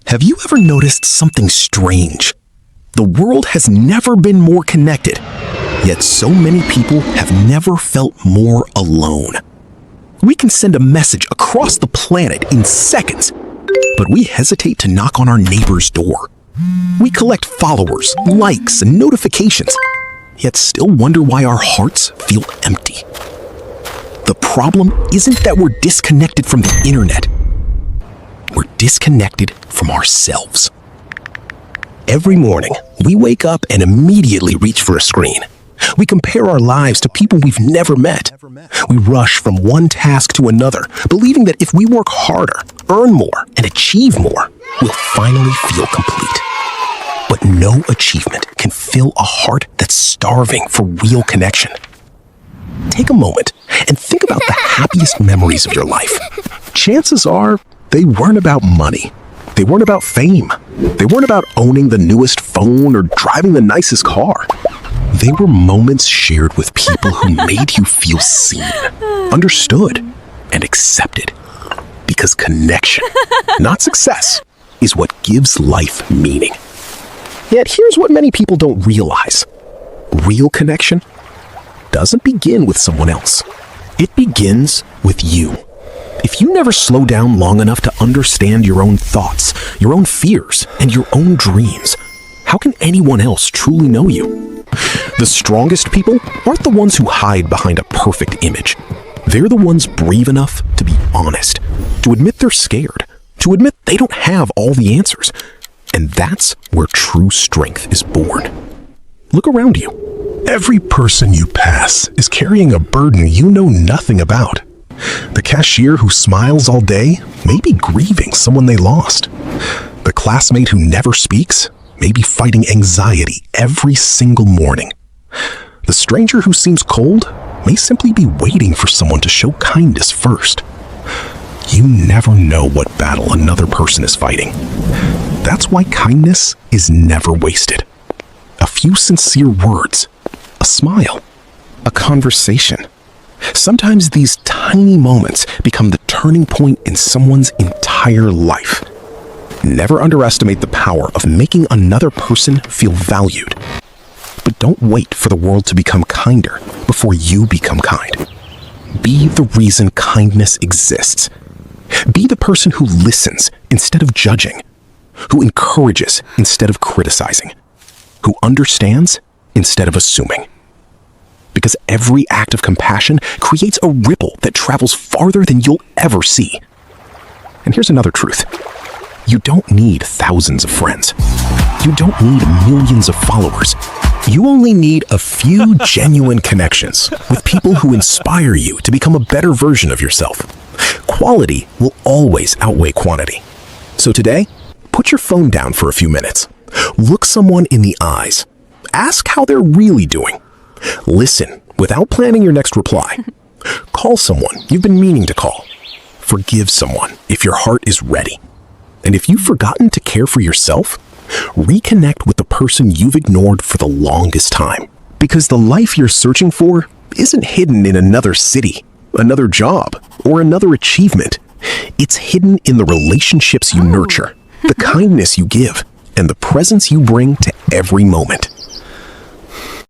Have you ever noticed something strange? The world has never been more connected, yet so many people have never felt more alone. We can send a message across the planet in seconds, but we hesitate to knock on our neighbor's door. We collect followers, likes, and notifications, yet still wonder why our hearts feel empty. The problem isn't that we're disconnected from the internet. We're disconnected from ourselves. Every morning, we wake up and immediately reach for a screen. We compare our lives to people we've never met. We rush from one task to another, believing that if we work harder, earn more, and achieve more, we'll finally feel complete. But no achievement can fill a heart that's starving for real connection. Take a moment and think about the happiest memories of your life. Chances are, they weren't about money. They weren't about fame. They weren't about owning the newest phone or driving the nicest car. They were moments shared with people who made you feel seen, understood, and accepted. Because connection, not success, is what gives life meaning. Yet here's what many people don't realize. Real connection doesn't begin with someone else. It begins with you. If you never slow down long enough to understand your own thoughts, your own fears, and your own dreams, how can anyone else truly know you? The strongest people aren't the ones who hide behind a perfect image. They're the ones brave enough to be honest, to admit they're scared, to admit they don't have all the answers. And that's where true strength is born. Look around you. Every person you pass is carrying a burden you know nothing about. The cashier who smiles all day may be grieving someone they lost. The classmate who never speaks may be fighting anxiety every single morning. The stranger who seems cold may simply be waiting for someone to show kindness first. You never know what battle another person is fighting. That's why kindness is never wasted. A few sincere words, a smile, a conversation. Sometimes these tiny moments become the turning point in someone's entire life. Never underestimate the power of making another person feel valued. But don't wait for the world to become kinder before you become kind. Be the reason kindness exists. Be the person who listens instead of judging, who encourages instead of criticizing, who understands instead of assuming. Because every act of compassion creates a ripple that travels farther than you'll ever see. And here's another truth. You don't need thousands of friends. You don't need millions of followers. You only need a few genuine connections with people who inspire you to become a better version of yourself. Quality will always outweigh quantity. So today, put your phone down for a few minutes. Look someone in the eyes. Ask how they're really doing. Listen without planning your next reply. Call someone you've been meaning to call. Forgive someone if your heart is ready. And if you've forgotten to care for yourself, reconnect with the person you've ignored for the longest time. Because the life you're searching for isn't hidden in another city, another job, or another achievement. It's hidden in the relationships you nurture, the kindness you give, and the presence you bring to every moment.